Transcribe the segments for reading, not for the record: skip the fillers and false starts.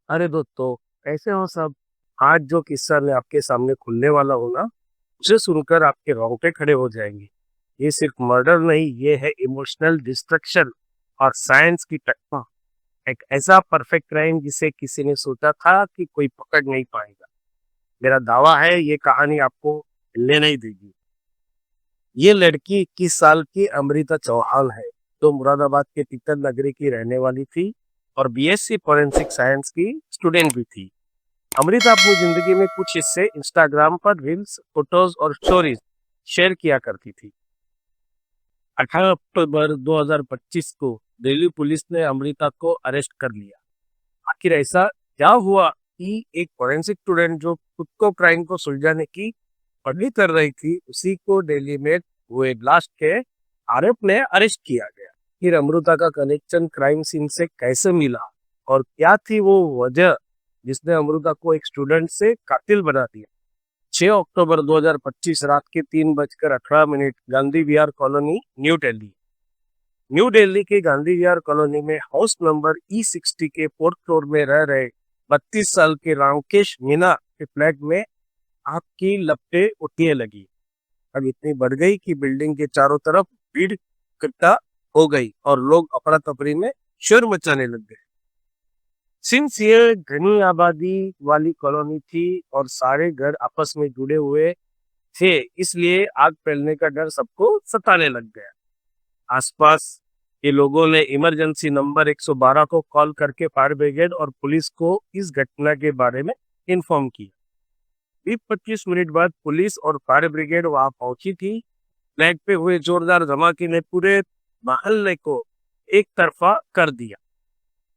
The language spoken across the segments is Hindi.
अरे दोस्तों, कैसे हो सब। आज जो किस्सा मैं आपके सामने खुलने वाला हूँ ना, उसे सुनकर आपके रोंगटे खड़े हो जाएंगे। ये सिर्फ मर्डर नहीं, ये है इमोशनल डिस्ट्रक्शन और साइंस की टक्कर। एक ऐसा परफेक्ट क्राइम जिसे किसी ने सोचा था कि कोई पकड़ नहीं पाएगा। मेरा दावा है ये कहानी आपको हिलने नहीं देगी। ये लड़की 21 साल की अमृता चौहान है, जो मुरादाबाद के तीतर नगरी की रहने वाली थी और बीएससी फॉरेंसिक साइंस की स्टूडेंट भी थी। अमृता अपनी जिंदगी में कुछ हिस्से इंस्टाग्राम पर रील्स, फोटोज और स्टोरीज शेयर किया करती थी। 18 अक्टूबर 2025 को दिल्ली पुलिस ने अमृता को अरेस्ट कर लिया। आखिर ऐसा क्या हुआ कि एक फॉरेंसिक स्टूडेंट जो खुद को क्राइम को सुलझाने की पढ़ाई कर रही थी, उसी को दिल्ली में हुए ब्लास्ट के आरोप में अरेस्ट किया गया। फिर अमृता का कनेक्शन क्राइम सीन से कैसे मिला और क्या थी वो वजह जिसने अमृता को एक स्टूडेंट से कातिल बना दिया। 6 अक्टूबर 2025 रात के 3:18 गांधी विहार कॉलोनी, न्यू दिल्ली के गांधी विहार कॉलोनी में हाउस नंबर E60 के 4th फ्लोर में रह रहे 32 साल के रामकेश मीना के फ्लैट में आग की लपटें उठने लगी। अब इतनी बढ़ गई कि बिल्डिंग के चारों तरफ भीड़ इकट्ठा हो गई और लोग अफरा तफरी में शोर मचाने लग गए। सिंस ये घनी आबादी वाली कॉलोनी थी और सारे घर आपस में जुड़े हुए थे, इसलिए आग फैलने का डर सबको सताने लग गया। आसपास के लोगों ने इमरजेंसी नंबर 112 को कॉल करके फायर ब्रिगेड और पुलिस को इस घटना के बारे में इन्फॉर्म किया। 20-25 मिनट बाद पुलिस और फायर ब्रिगेड वहां पहुंची थी। फ्लैट पे हुए जोरदार धमाके ने पूरे मोहल्ले को एक तरफा कर दिया।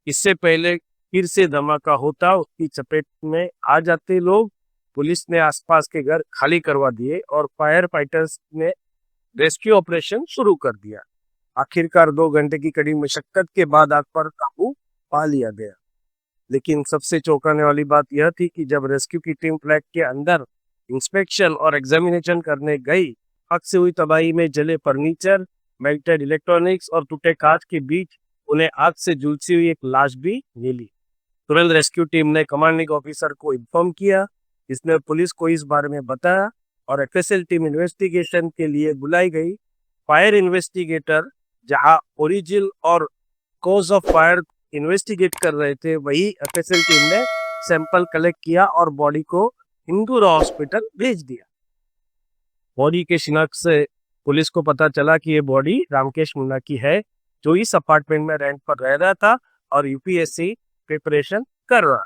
इससे पहले फिर से धमाका होता, उसकी चपेट में आ जाते लोग। पुलिस ने आसपास के घर खाली करवा दिए और फायर फाइटर्स ने रेस्क्यू ऑपरेशन शुरू कर दिया। आखिरकार 2 घंटे की कड़ी मशक्कत के बाद आग पर काबू पा लिया गया। लेकिन सबसे चौंकाने वाली बात यह थी कि जब रेस्क्यू की टीम फ्लैट के अंदर इंस्पेक्शन और एग्जामिनेशन करने गई, आग से हुई तबाही में जले फर्नीचर, मेल्टेड इलेक्ट्रॉनिक्स और टूटे कांच के बीच उन्हें आग से झुलसी हुई एक लाश भी मिली। तुरंत रेस्क्यू टीम ने कमांडिंग ऑफिसर को इन्फॉर्म किया, जिसने पुलिस को इस बारे में बताया और एफएसएल टीम इन्वेस्टिगेशन के लिए बुलाई गई। फायर इन्वेस्टिगेटर जहां ओरिजिन और कॉज ऑफ फायर इन्वेस्टिगेट कर रहे थे, वही एफएसएल टीम ने सैंपल कलेक्ट किया और बॉडी को इंदौर हॉस्पिटल भेज दिया। बॉडी के शिनाख्त से पुलिस को पता चला कि ये बॉडी रामकेश मुन्ना की है, जो इस अपार्टमेंट में रेंट पर रह रहा था और यूपीएससी प्रिपरेशन कर रहा।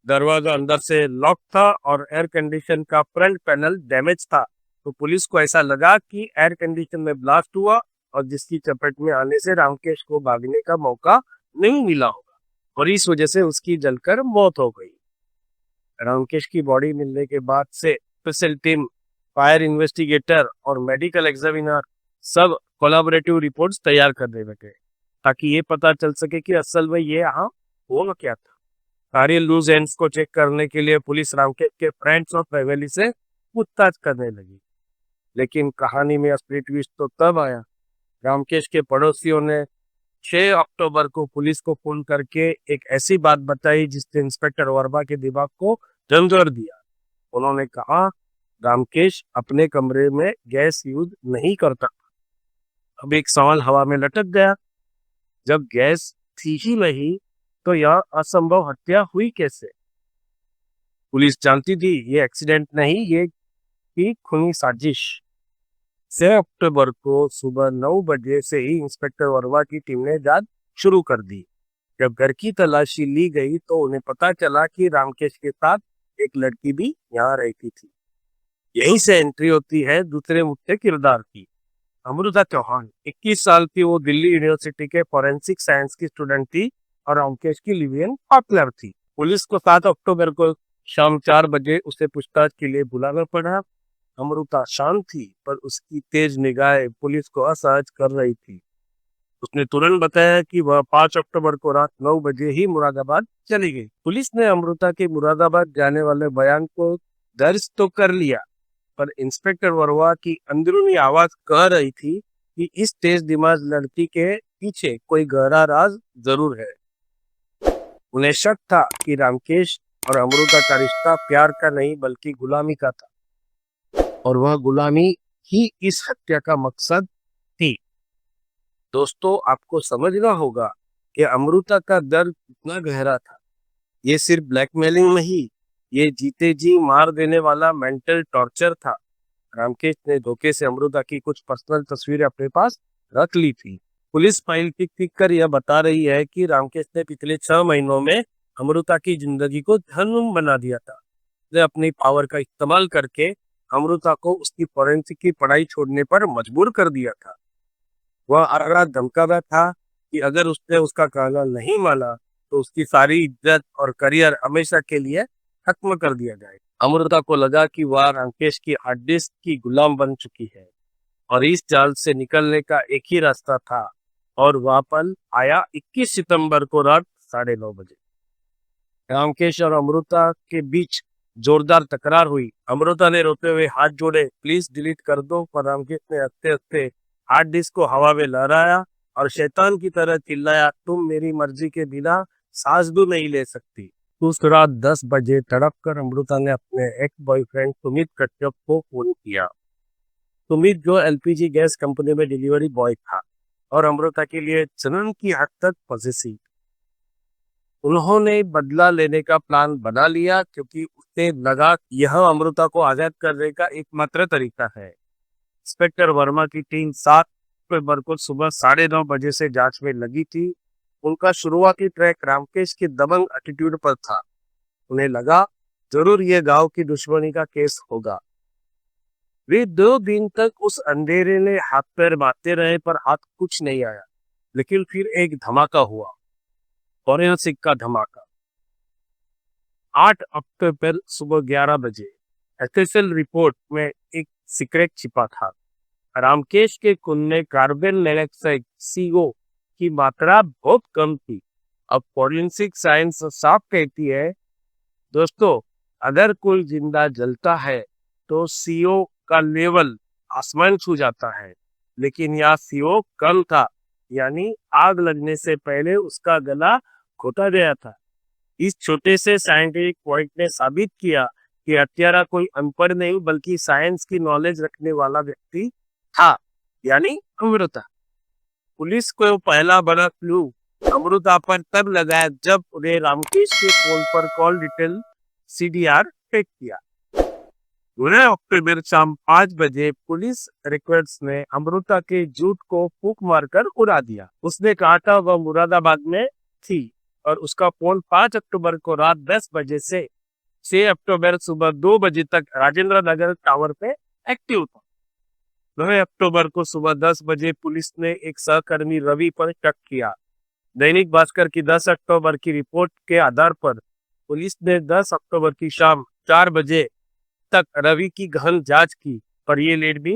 दरवाजा अंदर से लॉक था और एयर कंडीशन का फ्रंट पैनल डैमेज था, तो पुलिस को ऐसा लगा कि एयर कंडीशन में ब्लास्ट हुआ और जिसकी चपेट में आने से रामकेश को भागने का मौका नहीं मिला होगा और इस वजह से उसकी जलकर मौत हो गई। रामकेश की बॉडी मिलने के बाद से स्पेशल टीम, फायर इन्वेस्टिगेटर और मेडिकल एग्जामिनर सब कोलैबोरेटिव रिपोर्ट्स तैयार करने लगे, ताकि ये पता चल सके कि असल में ये यहाँ हुआ क्या था। सारे लूज एंड्स को चेक करने के लिए पुलिस रामकेश के फ्रेंड्स और फैमिली से पूछताछ करने लगी। लेकिन कहानी में असली ट्विस्ट तो तब आया। रामकेश के पड़ोसियों ने 6 अक्टूबर को पुलिस को फोन करके एक ऐसी बात बताई जिसने इंस्पेक्टर वर्मा के दिमाग को झंझोर दिया। उन्होंने कहा, रामकेश अपने कमरे में गैस यूज नहीं करता। अब एक सवाल हवा में लटक गया, जब गैस थी ही नहीं तो यह असंभव हत्या हुई कैसे। पुलिस जानती थी ये एक्सीडेंट नहीं, ये की खूनी साजिश। 6 अक्टूबर को सुबह 9 बजे से ही इंस्पेक्टर वर्मा की टीम ने जांच शुरू कर दी। जब घर की तलाशी ली गई तो उन्हें पता चला कि रामकेश के साथ एक लड़की भी यहाँ रहती थी। यहीं से एंट्री होती है दूसरे मुख्य किरदार की, अमृता चौहान। 21 साल की वो दिल्ली यूनिवर्सिटी के फॉरेंसिक साइंस की स्टूडेंट थी और रामकेश की लिव इन पार्टनर थी। पुलिस को 7 अक्टूबर को शाम 4 बजे उसे पूछताछ के लिए बुलाना पड़ा। अमृता शांत थी, पर उसकी तेज निगाहें पुलिस को असहज कर रही थी। उसने तुरंत बताया कि वह 5 अक्टूबर को रात 9 बजे ही मुरादाबाद चली गई। पुलिस ने अमृता के मुरादाबाद जाने वाले बयान को दर्ज तो कर लिया, पर इंस्पेक्टर वर्मा की अंदरूनी आवाज कह रही थी कि इस तेज दिमाग लड़की के पीछे कोई गहरा राज जरूर है। उन्हें शक था कि रामकेश और अमृता का रिश्ता प्यार का नहीं बल्कि गुलामी का था और वह गुलामी ही इस हत्या का मकसद थी। दोस्तों, आपको समझना होगा कि अमृता का दर्द कितना गहरा था। ये सिर्फ ब्लैकमेलिंग नहीं, ये जीते जी मार देने वाला मेंटल टॉर्चर था। रामकेश ने धोखे से अमृता की कुछ पर्सनल तस्वीरें अपने पास रख ली थी। पुलिस फाइल टिक टिक कर यह बता रही है कि रामकेश ने पिछले 6 महीनों में अमृता की जिंदगी को धर्म बना दिया था। उसने अपनी पावर का इस्तेमाल करके अमृता को उसकी फॉरेंसिक की पढ़ाई छोड़ने पर मजबूर कर दिया था। वह हर रात धमकाता था कि अगर उसने उसका कहना नहीं माना तो उसकी सारी इज्जत और करियर हमेशा के लिए खत्म कर दिया जाए। अमृता को लगा कि वह राकेश की हार्ड डिस्क की गुलाम बन चुकी है और इस जाल से निकलने का एक ही रास्ता था और वह पल आया 21 सितंबर को रात 9:30 बजे। रामकेश और अमृता के बीच जोरदार तकरार हुई। अमृता ने रोते हुए हाथ जोड़े, प्लीज डिलीट कर दो, पर रामकेश ने हंसते हंसते हार्ड डिस्क को हवा में लहराया और शैतान की तरह चिल्लाया, तुम मेरी मर्जी के बिना सांस भी नहीं ले सकती। उस रात 10 बजे तड़प कर अमृता ने अपने एक्स बॉयफ्रेंड सुमित कश्यप को फोन किया। सुमित जो एलपीजी गैस कंपनी में डिलीवरी बॉय था और अमृता के लिए जन्म की हद तक पॉजिटिव। उन्होंने बदला लेने का प्लान बना लिया क्योंकि उसे लगा यह अमृता को आजाद करने का एकमात्र तरीका है। इंस्पेक्टर वर्मा की टीम 7 अक्टूबर को सुबह 9:30 बजे से जांच में लगी थी। उनका शुरुआती ट्रैक रामकेश के दबंग एटीट्यूड पर था। उन्हें लगा जरूर ये गांव की दुश्मनी का केस होगा। वे 2 दिन तक उस अंधेरे में हाथ पैर मारते रहे पर हाथ कुछ नहीं आया। लेकिन फिर एक धमाका हुआ, फॉरेंसिक का धमाका। 8 अक्टूबर सुबह 11 बजे एसएसएल रिपोर्ट में एक सीक्रेट छिपा था। रामकेश के खून में कार्बन मोनोऑक्साइड CO की मात्रा बहुत कम थी। अब फॉरेंसिक साइंस साफ कहती है दोस्तों, अगर कोई जिंदा जलता है तो CO का लेवल आसमान छू जाता है, लेकिन यह CO कम था, यानी आग लगने से पहले उसका गला घोटा गया था। इस छोटे से साइंटिफिक पॉइंट ने साबित किया कि हत्यारा कोई अनपढ़ नहीं बल्कि साइंस की नॉलेज रखने वाला व्यक्ति था, यानी अमृता। पुलिस को पहला बड़ा क्लू अमृता पर तब लगाया जब उन्हें रामकेश के फोन पर कॉल डिटेल CDR फेंक किया। 16 अक्टूबर शाम 5 बजे पुलिस रिकॉर्ड्स ने अमृता के झूठ को फूंक मारकर उड़ा दिया। उसने कहा था वह मुरादाबाद में थी और उसका फोन 5 अक्टूबर को रात 10 बजे से 6 अक्टूबर सुबह 2 बजे तक राजेंद्र नगर टावर पे एक्टिव था। 9 अक्टूबर को सुबह 10 बजे पुलिस ने एक सहकर्मी रवि पर शक किया। दैनिक भास्कर की 10 अक्टूबर की रिपोर्ट के आधार पर पुलिस ने 10 अक्टूबर की शाम 4 बजे तक रवि की गहन जांच की, पर ये लेट भी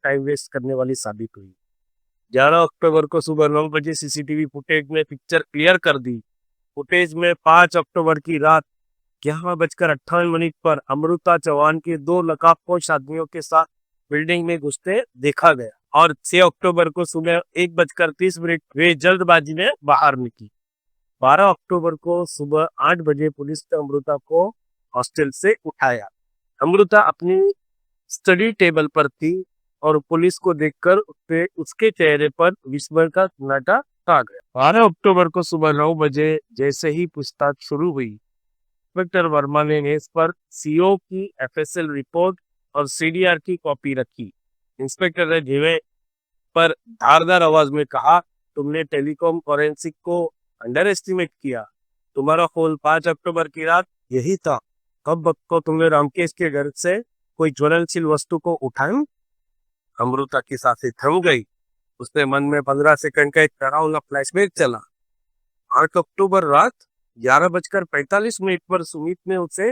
टाइम वेस्ट करने वाली साबित हुई। 11 अक्टूबर को सुबह 9 बजे सीसीटीवी फुटेज में पिक्चर क्लियर कर दी। फुटेज में 5 अक्टूबर की रात 11:58 पर अमृता चौहान के 2 नकाबपोश आदमियों के साथ बिल्डिंग में घुसते देखा गया और 6 अक्टूबर को सुबह 1:30 वे जल्दबाजी में बाहर निकली। 12 अक्टूबर को सुबह 8 बजे पुलिस ने अमृता को हॉस्टल से उठाया। अमृता अपनी स्टडी टेबल पर थी और पुलिस को देखकर उसके चेहरे पर विस्मय का सन्नाटा छा गया। 12 अक्टूबर को सुबह 9 बजे जैसे ही पूछताछ शुरू हुई, इंस्पेक्टर वर्मा ने मेज पर CO की FSL रिपोर्ट और CDR की कॉपी रखी। इंस्पेक्टर ने धीमे पर धारदार आवाज में कहा, तुमने टेलीकॉम फॉरेंसिक को अंडर एस्टिमेट किया। तुम्हारा फोन 5 अक्टूबर की रात यही था। कब को तुमने रामकेश के घर से कोई ज्वलनशील वस्तु को उठाई? अमृता की सांसें थम गई। उसने मन में 15 सेकंड का एक डरावना फ्लैशबैक चला। 8 अक्टूबर रात 11:45 पर सुमित ने उसे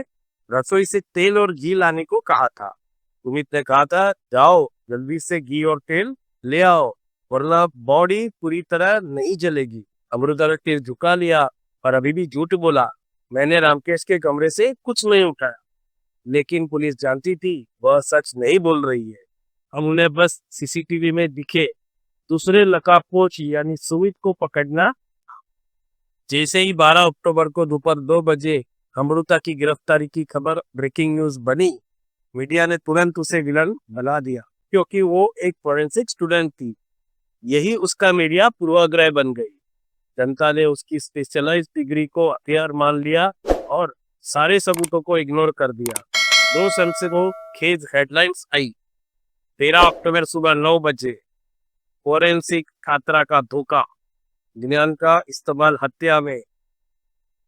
रसोई से तेल और घी लाने को कहा था। सुमित ने कहा था, जाओ जल्दी से घी और तेल ले आओ वरना बॉडी पूरी तरह नहीं जलेगी। अमृता ने सिर झुका लिया और अभी भी झूठ बोला, मैंने रामकेश के कमरे से कुछ नहीं उठाया। लेकिन पुलिस जानती थी वह सच नहीं बोल रही है। हम उन्हें बस CCTV में दिखे दूसरे नकाबपोश यानी सुमित को पकड़ना। जैसे ही 12 अक्टूबर को दोपहर 2 बजे अमृता की गिरफ्तारी की खबर ब्रेकिंग न्यूज बनी, मीडिया ने तुरंत उसे विलन बना दिया क्योंकि वो एक फोरेंसिक स्टूडेंट थी। यही उसका मीडिया पूर्वाग्रह बन गई। जनता ने उसकी स्पेशलाइज्ड डिग्री को हथियार मान लिया और सारे सबूतों को इग्नोर कर दिया। 2 सनसनीखेज हेडलाइंस आई। 13 अक्टूबर सुबह 9 बजे फोरेंसिक खातरा का धोखा, ज्ञान का इस्तेमाल हत्या में,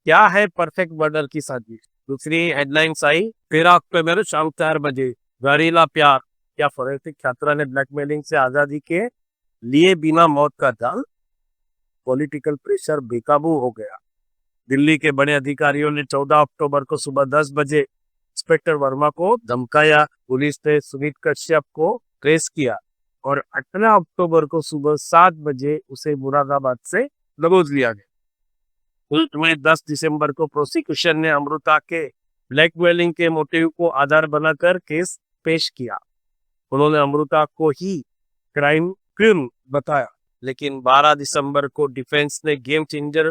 क्या है परफेक्ट मर्डर की साजिश। दूसरी हेडलाइंस आई 13 अक्टूबर शाम 4 बजे, गरीला प्यार, क्या फोरेंसिक छात्रा ने ब्लैकमेलिंग से आजादी के लिए बिना मौत का जान। पॉलिटिकल प्रेशर बेकाबू हो गया। दिल्ली के बड़े अधिकारियों ने 14 अक्टूबर को सुबह 10 बजे इंस्पेक्टर वर्मा को धमकाया। पुलिस ने सुमित कश्यप को ट्रेस किया और 18 अक्टूबर को सुबह 7 बजे उसे मुरादाबाद से दबोच लिया गया। कोर्ट में 10 दिसंबर को प्रोसिक्यूशन ने अमृता के ब्लैकमेलिंग के मोटिव को आधार बनाकर केस पेश किया। उन्होंने अमृता को ही क्रिम बताया, लेकिन 12 दिसंबर को डिफेंस ने गेम चेंजर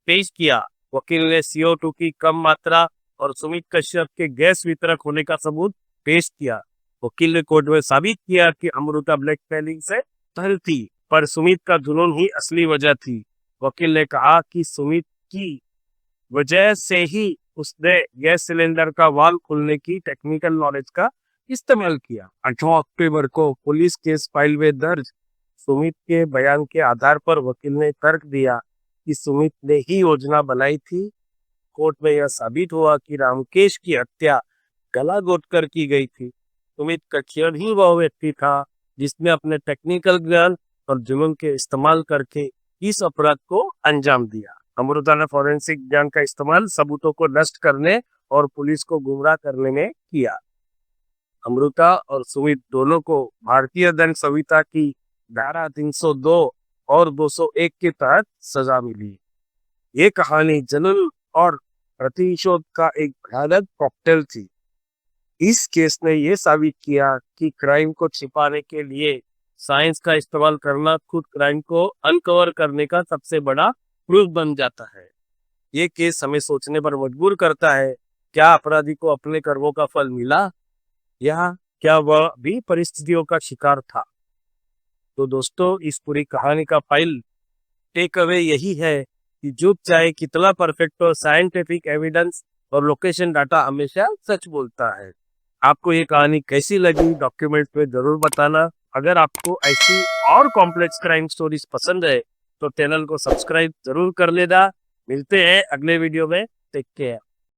पेश किया। वकील ने CO2 की कम मात्रा और सुमित कश्यप के गैस वितरक होने का सबूत पेश किया। वकील ने कोर्ट में साबित किया कि अमृता ब्लैकमेलिंग से तहल थी, पर सुमित का जुनून ही असली वजह थी। वकील ने कहा कि सुमित की वजह से ही उसने गैस सिलेंडर का वाल्व खोलने की टेक्निकल नॉलेज का इस्तेमाल किया। 8 अक्टूबर को पुलिस केस फाइल में दर्ज सुमित के बयान के आधार पर वकील ने तर्क दिया कि सुमित ने ही योजना बनाई थी। कोर्ट में यह साबित हुआ कि रामकेश की हत्या गला घोटकर की गई थी। सुमित कश्यप ही वह व्यक्ति था जिसने अपने टेक्निकल ज्ञान और जुनून के इस्तेमाल करके इस अपराध को अंजाम दिया। अमृता ने फोरेंसिक ज्ञान का इस्तेमाल सबूतों को नष्ट करने और पुलिस को गुमराह करने में किया। अमृता और सुमित दोनों को भारतीय दंड संहिता की धारा 302 और 201 के तहत सजा मिली। ये कहानी जुनून और प्रतिशोध का एक भयानक कॉकटेल थी। इस केस ने यह साबित किया कि क्राइम को छिपाने के लिए साइंस का इस्तेमाल करना खुद क्राइम को अनकवर करने का सबसे बड़ा प्रूफ बन जाता है। ये केस हमें सोचने पर मजबूर करता है, क्या अपराधी को अपने कर्मों का फल मिला या क्या वह भी परिस्थितियों का शिकार था। तो दोस्तों, इस पूरी कहानी का फाइनल टेक अवे यही है कि जो चाहे कितना परफेक्ट हो, साइंटिफिक एविडेंस और लोकेशन डाटा हमेशा सच बोलता है। आपको ये कहानी कैसी लगी डॉक्यूमेंट में जरूर बताना। अगर आपको ऐसी और कॉम्प्लेक्स क्राइम स्टोरीज पसंद है तो चैनल को सब्सक्राइब जरूर कर लेना। मिलते हैं अगले वीडियो में। Take care.